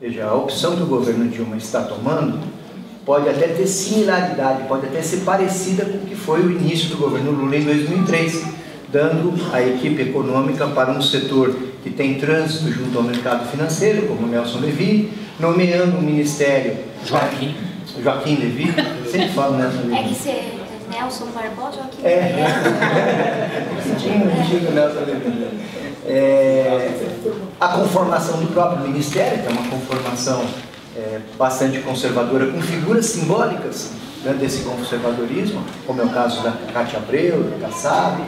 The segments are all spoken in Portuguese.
Veja, a opção que o governo Dilma está tomando pode até ter similaridade, pode até ser parecida com o que foi o início do governo Lula em 2003, dando a equipe econômica para um setor que tem trânsito junto ao mercado financeiro, como Nelson Levy, nomeando um ministério... Joaquim Levy, sempre falo Nelson Levy. É que você... Nelson Barbosa, Joaquim Levy. Nelson Levy. A conformação do próprio ministério, que é uma conformação bastante conservadora, com figuras simbólicas, né, desse conservadorismo, como é o caso da Cátia Abreu, da Kassab,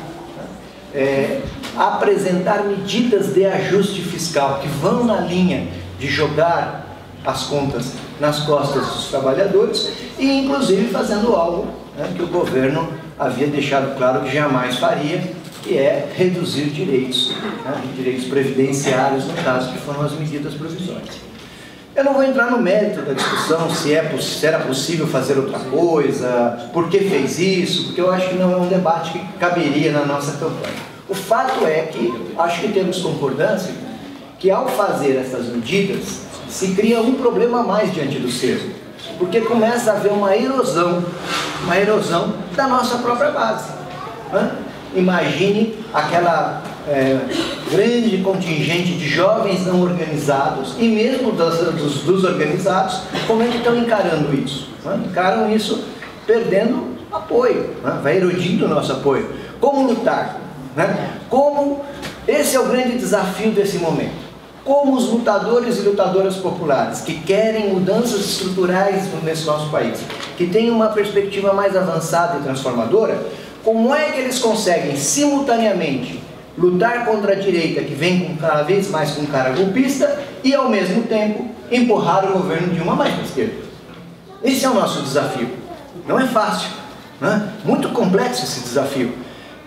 apresentar medidas de ajuste fiscal que vão na linha de jogar as contas nas costas dos trabalhadores e inclusive fazendo algo, né, que o governo havia deixado claro que jamais faria, que é reduzir direitos, né, direitos previdenciários, no caso que foram as medidas provisórias. Eu não vou entrar no mérito da discussão se era possível fazer outra coisa, por que fez isso, porque eu acho que não é um debate que caberia na nossa campanha. O fato é que, acho que temos concordância, que ao fazer essas medidas, se cria um problema a mais diante do ser, porque começa a haver uma erosão da nossa própria base. Né? Imagine aquela grande contingente de jovens não organizados e mesmo dos organizados, como é que estão encarando isso? Né? Encaram isso perdendo apoio, né? Vai erodindo o nosso apoio. Como lutar? Né? Esse é o grande desafio desse momento. Como os lutadores e lutadoras populares que querem mudanças estruturais nesse nosso país, que têm uma perspectiva mais avançada e transformadora, como é que eles conseguem simultaneamente lutar contra a direita que vem cada vez mais com cara golpista e ao mesmo tempo empurrar o governo Dilma mais para a esquerda? Esse é o nosso desafio. Não é fácil, né? Muito complexo esse desafio.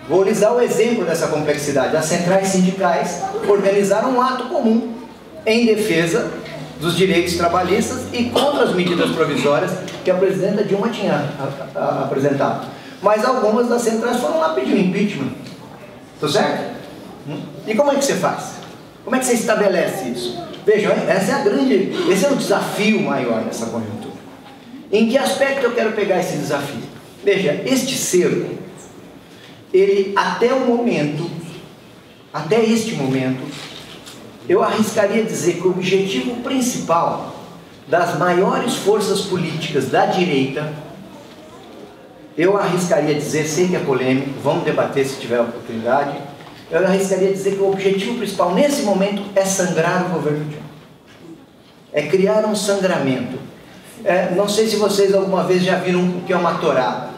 Vou lhes dar o exemplo dessa complexidade. As centrais sindicais organizaram um ato comum em defesa dos direitos trabalhistas e contra as medidas provisórias que a presidenta Dilma tinha apresentado. Mas algumas das centrais foram lá pedir o impeachment. Tá certo? E como é que você faz? Como é que você estabelece isso? Vejam, esse é o desafio maior dessa conjuntura. Em que aspecto eu quero pegar esse desafio? Veja, este cerco, ele até este momento, eu arriscaria dizer que o objetivo principal das maiores forças políticas da direita, eu arriscaria dizer, sei que é polêmico, vamos debater se tiver oportunidade, eu arriscaria dizer que o objetivo principal nesse momento é sangrar o governo Dilma. É criar um sangramento. Não sei se vocês alguma vez já viram o que é uma tourada.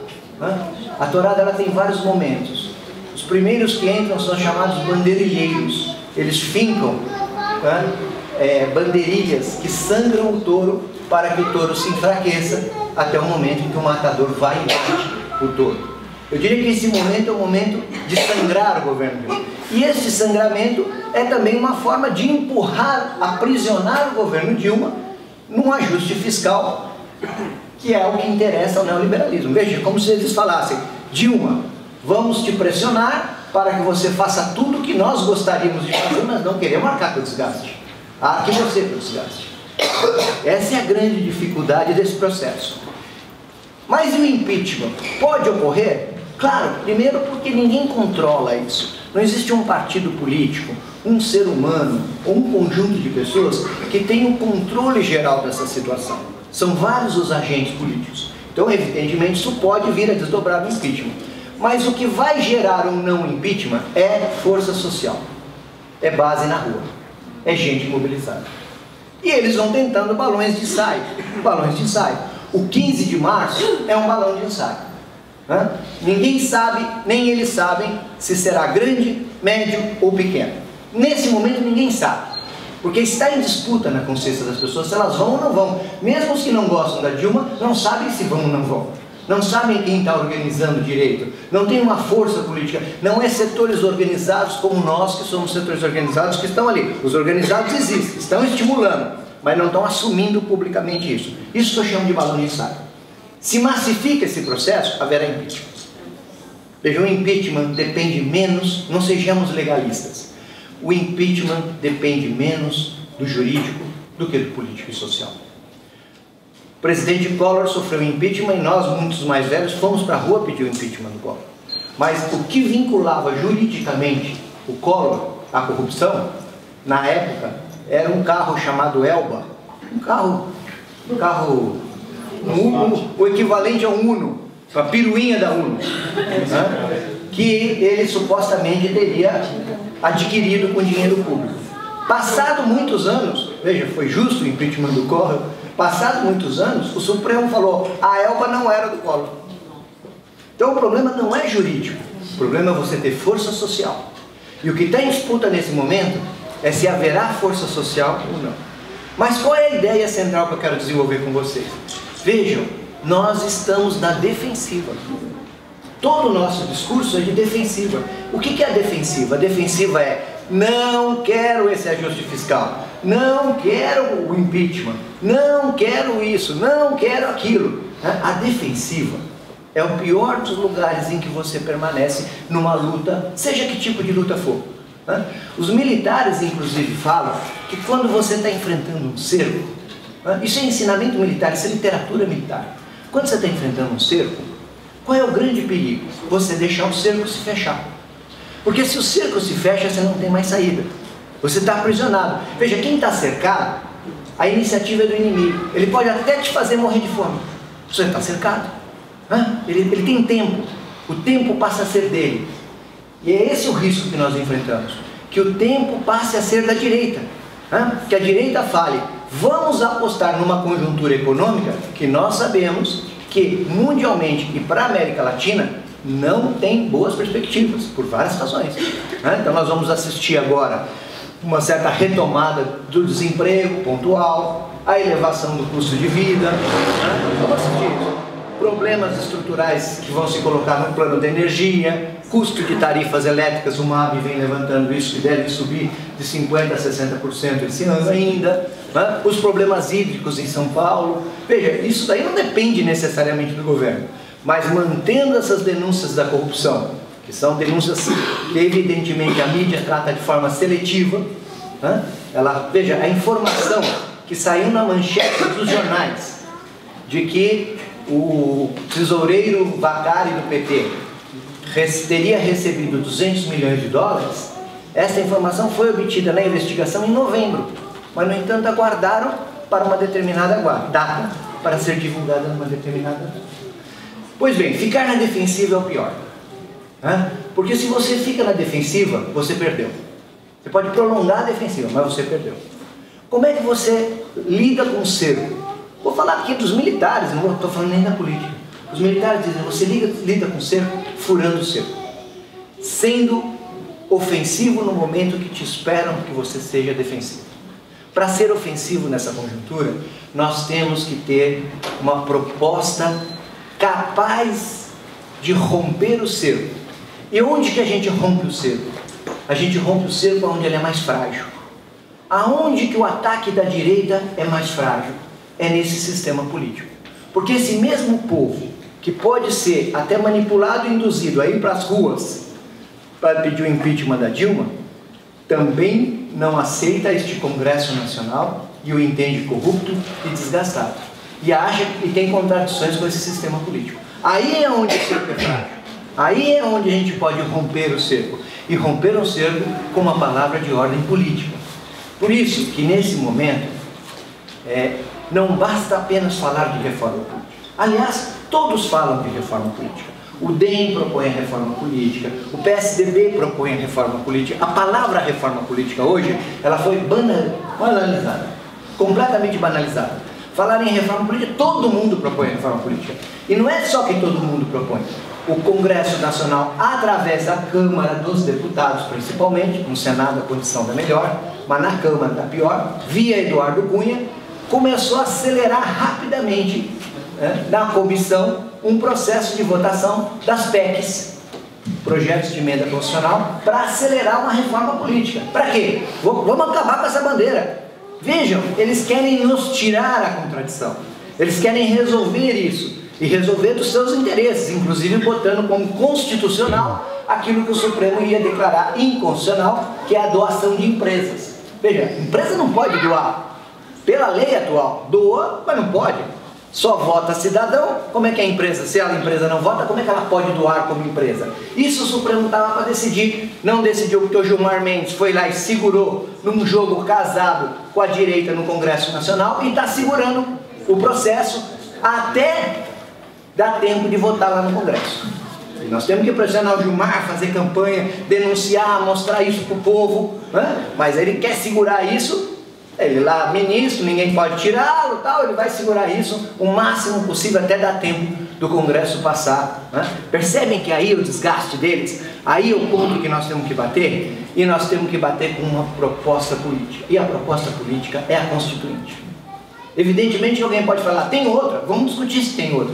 A tourada ela tem vários momentos. Os primeiros que entram são chamados bandeirilheiros. Eles fincam bandeirilhas que sangram o touro para que o touro se enfraqueça até o momento em que o matador vai e bate o touro. Eu diria que esse momento é o momento de sangrar o governo Dilma. E esse sangramento é também uma forma de empurrar, aprisionar o governo Dilma num ajuste fiscal, que é o que interessa ao neoliberalismo. Veja, como se eles falassem: Dilma, vamos te pressionar para que você faça tudo o que nós gostaríamos de fazer, mas não queremos arcar com o desgaste. Arque você com o desgaste. Essa é a grande dificuldade desse processo. Mas e o impeachment? Pode ocorrer? Claro, primeiro porque ninguém controla isso. Não existe um partido político, um ser humano ou um conjunto de pessoas que tenha o controle geral dessa situação. São vários os agentes políticos. Então, evidentemente, isso pode vir a desdobrar no impeachment. Mas o que vai gerar ou não impeachment é força social. É base na rua. É gente mobilizada. E eles vão tentando balões de ensaio. Balões de ensaio. O 15 de março é um balão de ensaio. Ninguém sabe, nem eles sabem, se será grande, médio ou pequeno. Nesse momento ninguém sabe, porque está em disputa na consciência das pessoas se elas vão ou não vão. Mesmo os que não gostam da Dilma não sabem se vão ou não vão. Não sabem quem está organizando direito. Não tem uma força política. Não é setores organizados como nós, que somos setores organizados, que estão ali. Os organizados existem, estão estimulando, mas não estão assumindo publicamente isso. Isso que eu chamo de balão de ensaio. Se massifica esse processo, haverá impeachment. Veja, o impeachment depende menos, não sejamos legalistas, o impeachment depende menos do jurídico do que do político e social. O presidente Collor sofreu impeachment e nós, muitos mais velhos, fomos para a rua pedir o impeachment do Collor. Mas o que vinculava juridicamente o Collor à corrupção, na época, era um carro chamado Elba, o equivalente a um Uno, a piruinha da Uno, né? Que ele supostamente teria adquirido com dinheiro público. Passado muitos anos, veja, foi justo o impeachment do Collor, passado muitos anos, o Supremo falou, a Elba não era do Collor. Então o problema não é jurídico, o problema é você ter força social. E o que está em disputa nesse momento é se haverá força social ou não. Mas qual é a ideia central que eu quero desenvolver com vocês? Vejam, nós estamos na defensiva. Todo o nosso discurso é de defensiva. O que é a defensiva? A defensiva é, não quero esse ajuste fiscal, não quero o impeachment, não quero isso, não quero aquilo. A defensiva é o pior dos lugares em que você permanece numa luta, seja que tipo de luta for. Os militares, inclusive, falam que quando você está enfrentando um cerco, isso é ensinamento militar, isso é literatura militar. Quando você está enfrentando um cerco, qual é o grande perigo? Você deixar o cerco se fechar. Porque se o cerco se fecha, você não tem mais saída. Você está aprisionado. Veja, quem está cercado, a iniciativa é do inimigo. Ele pode até te fazer morrer de fome. Você está cercado. Ele tem tempo. O tempo passa a ser dele. E é esse o risco que nós enfrentamos. Que o tempo passe a ser da direita. Que a direita fale, vamos apostar numa conjuntura econômica que nós sabemos que mundialmente e para a América Latina não tem boas perspectivas, por várias razões. Então nós vamos assistir agora uma certa retomada do desemprego pontual, a elevação do custo de vida, vamos assistir isso. Problemas estruturais que vão se colocar no plano da energia, custo de tarifas elétricas, o MAB vem levantando isso, que deve subir de 50% a 60% esse ano ainda, os problemas hídricos em São Paulo. Veja, isso daí não depende necessariamente do governo, mas mantendo essas denúncias da corrupção, que são denúncias que evidentemente a mídia trata de forma seletiva, veja, a informação que saiu na manchete dos jornais, de que o tesoureiro Vacari do PT teria recebido 200 milhões de dólares, essa informação foi obtida na investigação em novembro, mas no entanto aguardaram para uma determinada data, para ser divulgada numa determinada data. Pois bem, ficar na defensiva é o pior, porque se você fica na defensiva, você perdeu. Você pode prolongar a defensiva, mas você perdeu. Como é que você lida com o cerco? Vou falar aqui dos militares, não estou falando nem da política. Os militares dizem, você lida com o cerco, furando o cerco. Sendo ofensivo no momento que te esperam que você seja defensivo. Para ser ofensivo nessa conjuntura, nós temos que ter uma proposta capaz de romper o cerco. E onde que a gente rompe o cerco? A gente rompe o cerco onde ele é mais frágil. Aonde que o ataque da direita é mais frágil? É nesse sistema político. Porque esse mesmo povo, que pode ser até manipulado e induzido a ir para as ruas para pedir o impeachment da Dilma, também não aceita este Congresso Nacional e o entende corrupto e desgastado. E acha e tem contradições com esse sistema político. Aí é onde o cerco é frágil. Aí é onde a gente pode romper o cerco. E romper o cerco com uma palavra de ordem política. Por isso que nesse momento, não basta apenas falar de reforma política. Aliás, todos falam de reforma política. O DEM propõe a reforma política, o PSDB propõe a reforma política. A palavra reforma política hoje, ela foi banalizada, completamente banalizada. Falar em reforma política, todo mundo propõe a reforma política. E não é só que todo mundo propõe. O Congresso Nacional, através da Câmara dos Deputados, principalmente, no Senado a condição está melhor, mas na Câmara está pior, via Eduardo Cunha, começou a acelerar rapidamente na comissão um processo de votação das PECs, projetos de emenda constitucional, para acelerar uma reforma política. Para quê? Vamos acabar com essa bandeira. Vejam, eles querem nos tirar a contradição. Eles querem resolver isso. E resolver dos seus interesses, inclusive botando como constitucional aquilo que o Supremo ia declarar inconstitucional, que é a doação de empresas. Veja, empresa não pode doar. pela lei atual, doa, mas não pode. Só vota cidadão. Como é que a empresa, se a empresa não vota, como é que ela pode doar como empresa? Isso o Supremo estava para decidir, não decidiu, porque o Gilmar Mendes foi lá e segurou num jogo casado com a direita no Congresso Nacional e está segurando o processo até dar tempo de votar lá no Congresso. E nós temos que pressionar o Gilmar, fazer campanha, denunciar, mostrar isso para o povo, né? Mas ele quer segurar isso. Ele lá, ministro, ninguém pode tirá-lo, tal, ele vai segurar isso o máximo possível até dar tempo do Congresso passar, né? Percebem que aí o desgaste deles, aí é o ponto que nós temos que bater, e nós temos que bater com uma proposta política, e a proposta política é a Constituinte. Evidentemente alguém pode falar, tem outra, vamos discutir se tem outra,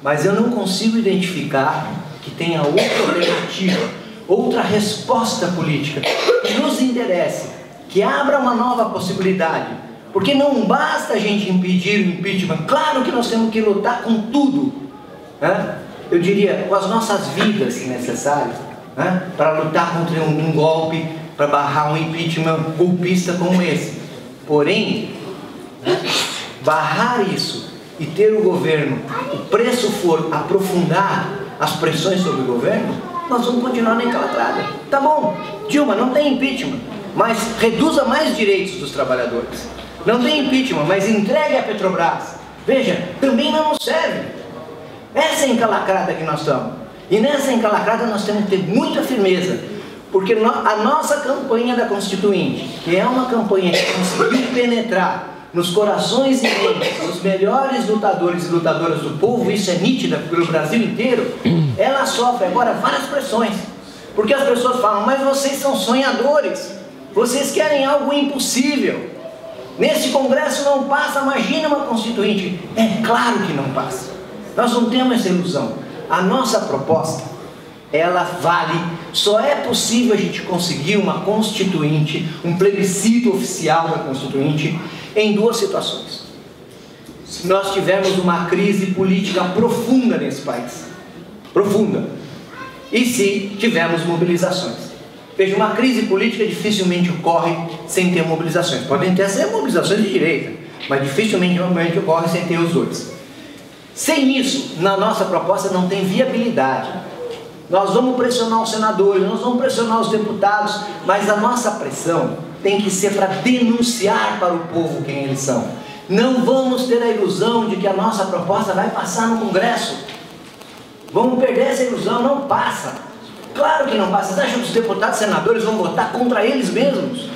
mas eu não consigo identificar que tenha outra alternativa, outra resposta política que nos interesse, que abra uma nova possibilidade, porque não basta a gente impedir o impeachment. Claro que nós temos que lutar com tudo, né? Eu diria, com as nossas vidas, se necessário, né? Para lutar contra um golpe, para barrar um impeachment golpista como esse. Porém, né? Barrar isso e ter o governo, o preço for aprofundar as pressões sobre o governo, nós vamos continuar na encalacrada. Tá bom, Dilma, não tem impeachment, mas reduza mais direitos dos trabalhadores. Não tem impeachment, mas entregue a Petrobras. Veja, também não nos serve. Essa é a encalacrada que nós estamos. E nessa encalacrada nós temos que ter muita firmeza, porque a nossa campanha da Constituinte, que é uma campanha que conseguiu penetrar nos corações e mentes dos melhores lutadores e lutadoras do povo, isso é nítido pelo Brasil inteiro, ela sofre agora várias pressões. Porque as pessoas falam, mas vocês são sonhadores. Vocês querem algo impossível. Nesse Congresso não passa, imagina uma Constituinte. É claro que não passa. Nós não temos essa ilusão. A nossa proposta, ela vale. Só é possível a gente conseguir uma Constituinte, um plebiscito oficial da Constituinte, em duas situações. Se nós tivermos uma crise política profunda nesse país. Profunda. E se tivermos mobilizações. Veja, uma crise política dificilmente ocorre sem ter mobilizações. Podem ter até mobilizações de direita, mas dificilmente ocorre sem ter os dois. Sem isso, na nossa proposta não tem viabilidade. Nós vamos pressionar os senadores, nós vamos pressionar os deputados, mas a nossa pressão tem que ser para denunciar para o povo quem eles são. Não vamos ter a ilusão de que a nossa proposta vai passar no Congresso. Vamos perder essa ilusão, não passa. Claro que não passa. Você acha que os deputados e senadores vão votar contra eles mesmos?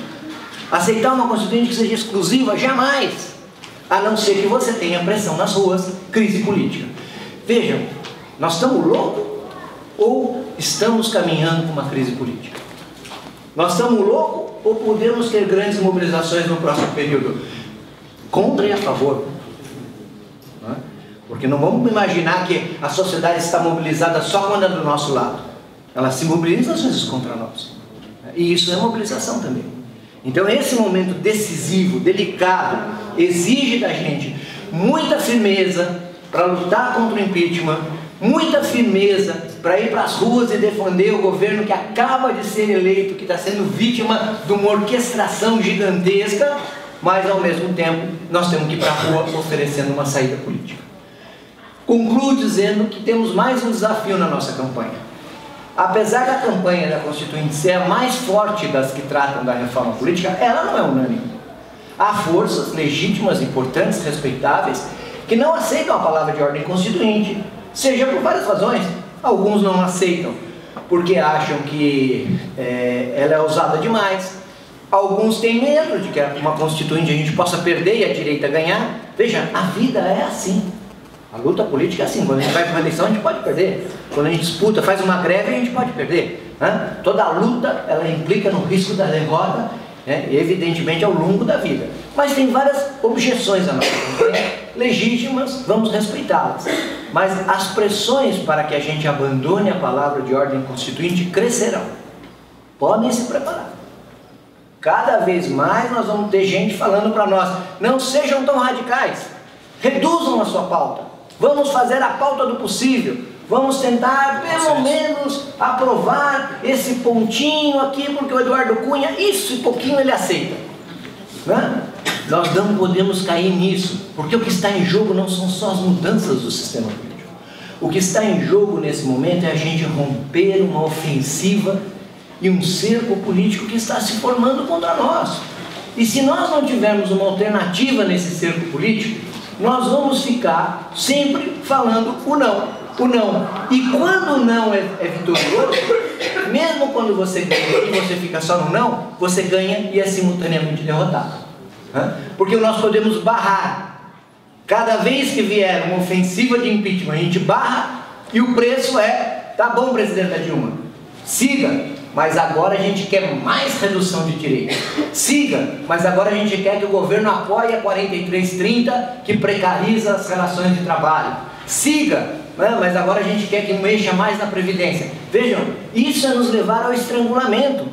Aceitar uma Constituinte que seja exclusiva? Jamais! A não ser que você tenha pressão nas ruas, crise política. Vejam, nós estamos loucos ou estamos caminhando com uma crise política? Nós estamos loucos ou podemos ter grandes mobilizações no próximo período? Contra e a favor. Não é? Porque não vamos imaginar que a sociedade está mobilizada só quando é do nosso lado. Ela se mobiliza às vezes contra nós. E isso é mobilização também. Então esse momento decisivo, delicado, exige da gente muita firmeza para lutar contra o impeachment, muita firmeza para ir para as ruas e defender o governo que acaba de ser eleito, que está sendo vítima de uma orquestração gigantesca, mas ao mesmo tempo nós temos que ir para a rua oferecendo uma saída política. Concluo dizendo que temos mais um desafio na nossa campanha. Apesar da campanha da Constituinte ser a mais forte das que tratam da reforma política, ela não é unânime. Há forças legítimas, importantes, respeitáveis, que não aceitam a palavra de ordem constituinte, seja por várias razões. Alguns não aceitam porque acham que ela é usada demais. Alguns têm medo de que uma Constituinte a gente possa perder e a direita ganhar. Veja, a vida é assim. A luta política é assim. Quando a gente vai para uma eleição, a gente pode perder. Quando a gente disputa, faz uma greve, a gente pode perder. Né? Toda a luta, ela implica no risco da derrota, né? E evidentemente ao longo da vida. Mas tem várias objeções a nós, legítimas, vamos respeitá-las. Mas as pressões para que a gente abandone a palavra de ordem constituinte crescerão. Podem se preparar. Cada vez mais nós vamos ter gente falando para nós, não sejam tão radicais, reduzam a sua pauta. Vamos fazer a pauta do possível. Vamos tentar, pelo menos, aprovar esse pontinho aqui, porque o Eduardo Cunha, isso e pouquinho ele aceita. Né? Nós não podemos cair nisso, porque o que está em jogo não são só as mudanças do sistema político. O que está em jogo nesse momento é a gente romper uma ofensiva e um cerco político que está se formando contra nós. E se nós não tivermos uma alternativa nesse cerco político, nós vamos ficar sempre falando o não. E quando o não é vitorioso, mesmo quando você ganha e você fica só no não, você ganha e é simultaneamente derrotado. Porque nós podemos barrar. Cada vez que vier uma ofensiva de impeachment, a gente barra e o preço é: tá bom, presidenta Dilma, siga. Mas agora a gente quer mais redução de direitos. Siga, mas agora a gente quer que o governo apoie a 4330, que precariza as relações de trabalho. Siga, mas agora a gente quer que mexa mais na Previdência. Vejam, isso é nos levar ao estrangulamento.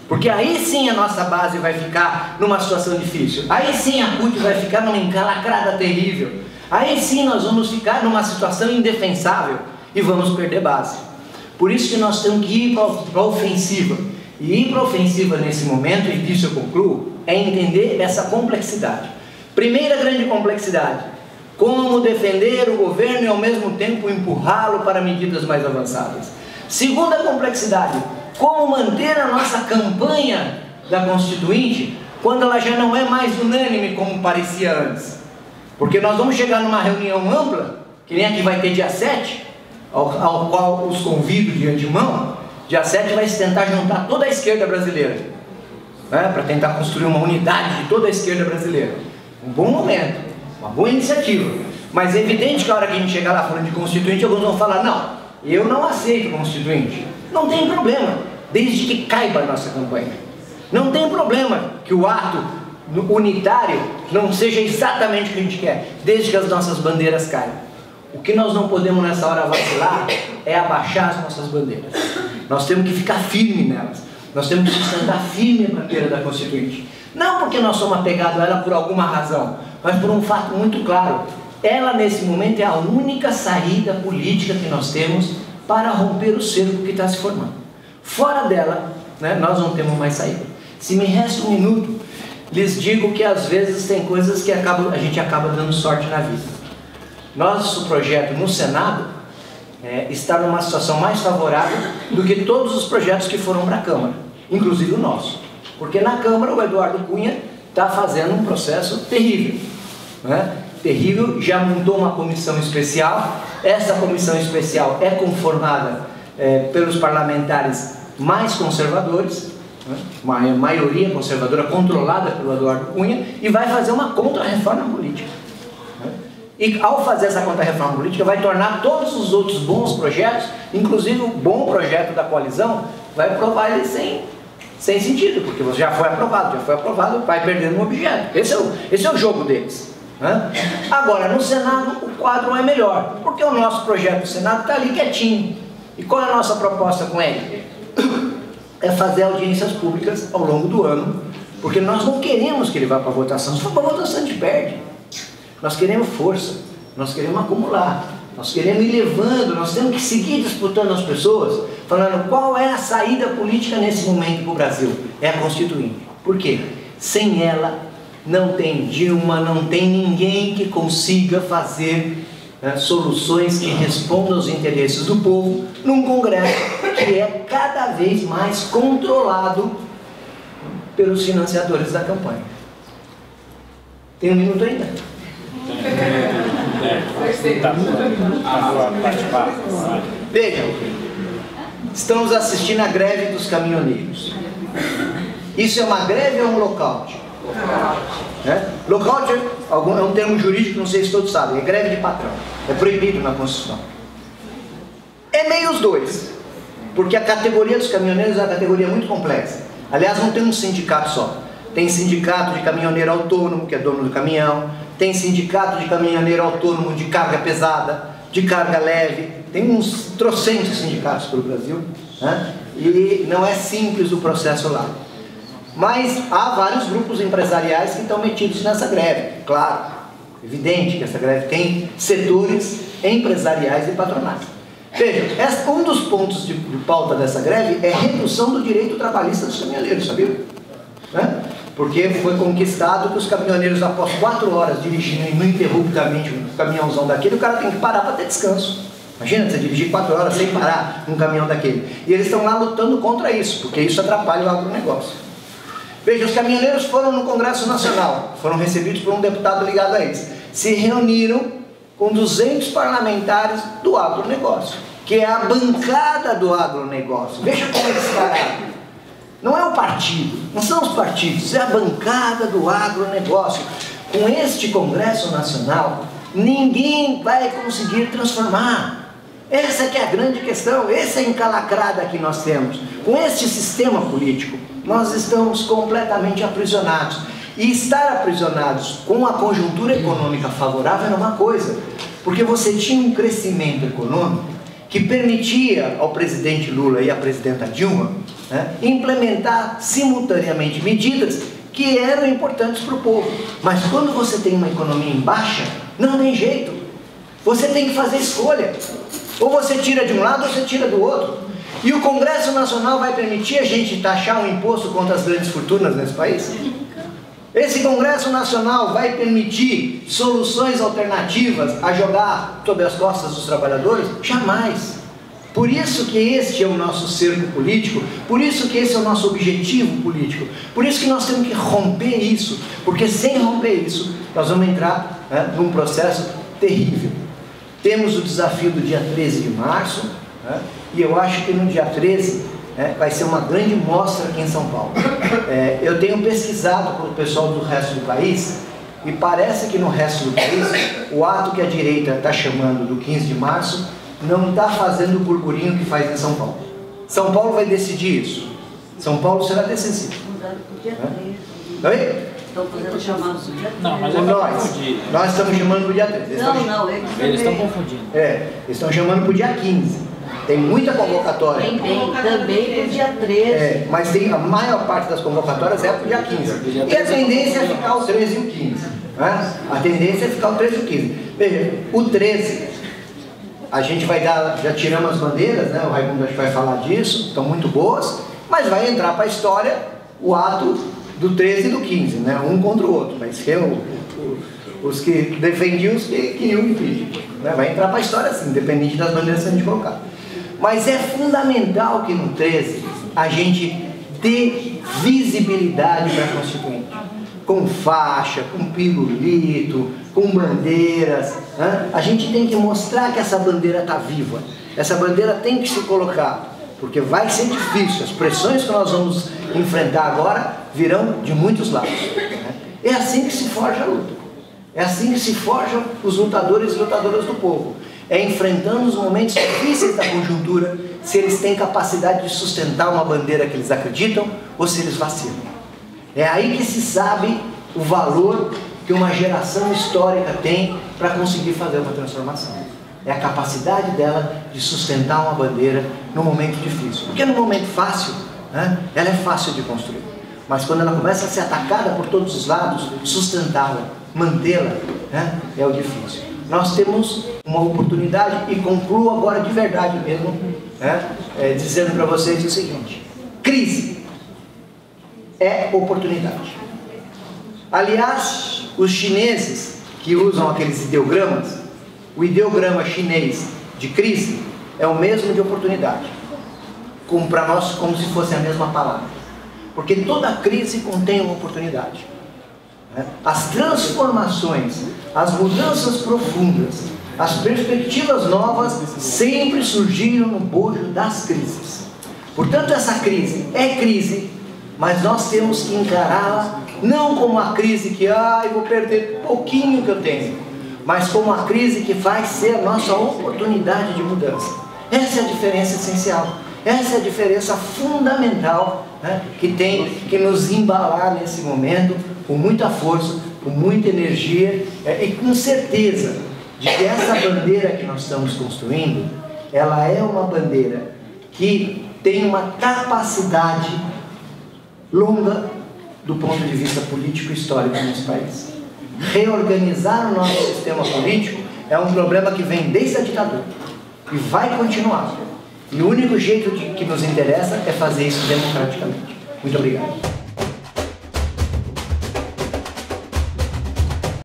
Porque aí sim a nossa base vai ficar numa situação difícil. Aí sim a CUT vai ficar numa encalacrada terrível. Aí sim nós vamos ficar numa situação indefensável e vamos perder base. Por isso que nós temos que ir para a ofensiva. E ir para a ofensiva nesse momento, e disso eu concluo, é entender essa complexidade. Primeira grande complexidade: como defender o governo e ao mesmo tempo empurrá-lo para medidas mais avançadas. Segunda complexidade: como manter a nossa campanha da Constituinte quando ela já não é mais unânime como parecia antes. Porque nós vamos chegar numa reunião ampla, que nem aqui vai ter dia 7, ao qual os convido de antemão. Dia 7 vai se tentar juntar toda a esquerda brasileira, para tentar construir uma unidade de toda a esquerda brasileira. Um bom momento, uma boa iniciativa, mas é evidente que a hora que a gente chegar lá falando de Constituinte, alguns vão falar: não, eu não aceito Constituinte. Não tem problema, desde que caiba a nossa campanha. Não tem problema que o ato unitário não seja exatamente o que a gente quer, desde que as nossas bandeiras caiam. O que nós não podemos nessa hora vacilar é abaixar as nossas bandeiras. Nós temos que ficar firme nelas. Nós temos que sustentar firme a bandeira da Constituinte. Não porque nós somos apegados a ela por alguma razão, mas por um fato muito claro. Ela nesse momento é a única saída política que nós temos para romper o cerco que está se formando. Fora dela, nós não temos mais saída. Se me resta um minuto, lhes digo que às vezes tem coisas que a gente acaba dando sorte na vida. Nosso projeto no Senado está numa situação mais favorável do que todos os projetos que foram para a Câmara, inclusive o nosso. Porque na Câmara o Eduardo Cunha está fazendo um processo terrível. Terrível, já montou uma comissão especial. Essa comissão especial é conformada pelos parlamentares mais conservadores, uma maioria conservadora controlada pelo Eduardo Cunha, e vai fazer uma contra-reforma política. E ao fazer essa contra-reforma política, vai tornar todos os outros bons projetos, inclusive o bom projeto da coalizão, vai provar ele sem sentido, porque já foi aprovado, vai perdendo um objeto. Esse é o jogo deles. Agora, no Senado, o quadro é melhor, porque o nosso projeto do Senado está ali quietinho. E qual é a nossa proposta com ele? É fazer audiências públicas ao longo do ano, porque nós não queremos que ele vá para a votação. Se for para a votação, a gente perde. Nós queremos força, nós queremos acumular, nós queremos ir levando, nós temos que seguir disputando as pessoas, falando qual é a saída política nesse momento para o Brasil. É a Constituinte. Por quê? Sem ela, não tem Dilma, não tem ninguém que consiga fazer soluções que respondam aos interesses do povo num Congresso que é cada vez mais controlado pelos financiadores da campanha. Tem um minuto ainda? Vejam, estamos assistindo a greve dos caminhoneiros. Isso é uma greve ou um lockout? Lockout é um termo jurídico, não sei se todos sabem, é greve de patrão, é proibido na Constituição. É meio os dois, porque a categoria dos caminhoneiros é uma categoria muito complexa. Aliás, não tem um sindicato só. Tem sindicato de caminhoneiro autônomo, que é dono do caminhão. Tem sindicato de caminhoneiro autônomo de carga pesada, de carga leve. Tem uns trocentos sindicatos pelo Brasil, e não é simples o processo lá. Mas há vários grupos empresariais que estão metidos nessa greve. Claro, evidente que essa greve tem setores empresariais e patronais. Veja, um dos pontos de pauta dessa greve é a redução do direito trabalhista dos caminhoneiros, sabia? porque foi conquistado que os caminhoneiros, após 4 horas dirigindo ininterruptamente um caminhãozão daquele, o cara tem que parar para ter descanso. Imagina você dirigir 4 horas sem parar um caminhão daquele. E eles estão lá lutando contra isso, porque isso atrapalha o agronegócio. Veja, os caminhoneiros foram no Congresso Nacional, foram recebidos por um deputado ligado a eles. Se reuniram com 200 parlamentares do agronegócio, que é a bancada do agronegócio. Veja como eles pararam. Não é o partido, não são os partidos, é a bancada do agronegócio. Com este Congresso Nacional, ninguém vai conseguir transformar. Essa que é a grande questão, essa é a encalacrada que nós temos. Com este sistema político, nós estamos completamente aprisionados. E estar aprisionados com a conjuntura econômica favorável era uma coisa, porque você tinha um crescimento econômico que permitia ao presidente Lula e à presidenta Dilma, né, implementar simultaneamente medidas que eram importantes para o povo. Mas quando você tem uma economia em baixa, não tem jeito. Você tem que fazer escolha. Ou você tira de um lado ou você tira do outro. E o Congresso Nacional vai permitir a gente taxar um imposto contra as grandes fortunas nesse país? Esse Congresso Nacional vai permitir soluções alternativas a jogar sobre as costas dos trabalhadores? Jamais. Por isso que este é o nosso cerco político, por isso que esse é o nosso objetivo político, por isso que nós temos que romper isso, porque sem romper isso, nós vamos entrar, né, num processo terrível. Temos o desafio do dia 13 de março, né, e eu acho que no dia 13... vai ser uma grande mostra aqui em São Paulo. Eu tenho pesquisado com o pessoal do resto do país, e parece que no resto do país, o ato que a direita está chamando do 15 de março, não está fazendo o burburinho que faz em São Paulo. São Paulo vai decidir isso. São Paulo será decisivo. Oi? Estão fazendo chamado do dia 13. Não, mas nós estamos chamando para o dia 13. Eles estão confundindo. Eles estão chamando para o dia 15. Tem muita convocatória. Também para o dia 13. Mas tem, a maior parte das convocatórias é para o dia 15. E a tendência é ficar o 13 e o 15. Né? A tendência é ficar o 13 e o 15. Veja, o 13, a gente vai dar, já tiramos as bandeiras, né? O Raimundo acho que vai falar disso, estão muito boas, mas vai entrar para a história o ato do 13 e do 15, né? Um contra o outro. Vai ser os que defendiam os que queriam impedir. Né? Vai entrar para a história assim, independente das bandeiras que a gente colocar. Mas é fundamental que no 13 a gente dê visibilidade para a Constituinte. Com faixa, com pirulito, com bandeiras. Né? A gente tem que mostrar que essa bandeira está viva. Essa bandeira tem que se colocar, porque vai ser difícil. As pressões que nós vamos enfrentar agora virão de muitos lados. Né? É assim que se forja a luta. É assim que se forjam os lutadores e lutadoras do povo. É enfrentando os momentos difíceis da conjuntura, se eles têm capacidade de sustentar uma bandeira que eles acreditam ou se eles vacilam. É aí que se sabe o valor que uma geração histórica tem para conseguir fazer uma transformação. É a capacidade dela de sustentar uma bandeira no momento difícil. Porque no momento fácil, né, ela é fácil de construir. Mas quando ela começa a ser atacada por todos os lados, sustentá-la, mantê-la, né, é o difícil. Nós temos uma oportunidade, e concluo agora de verdade mesmo, né, dizendo para vocês o seguinte: crise é oportunidade. Aliás, os chineses que usam aqueles ideogramas, o ideograma chinês de crise é o mesmo de oportunidade, para nós como se fosse a mesma palavra, porque toda crise contém uma oportunidade. As transformações, as mudanças profundas, as perspectivas novas sempre surgiram no bojo das crises. Portanto, essa crise é crise, mas nós temos que encará-la não como uma crise que, eu vou perder pouquinho que eu tenho, mas como uma crise que vai ser a nossa oportunidade de mudança. Essa é a diferença essencial, essa é a diferença fundamental, né, que tem que nos embalar nesse momento, com muita força, com muita energia, e com certeza de que essa bandeira que nós estamos construindo, ela é uma bandeira que tem uma capacidade longa do ponto de vista político e histórico nesse país. Reorganizar o nosso sistema político é um problema que vem desde a ditadura e vai continuar. E o único jeito que nos interessa é fazer isso democraticamente. Muito obrigado.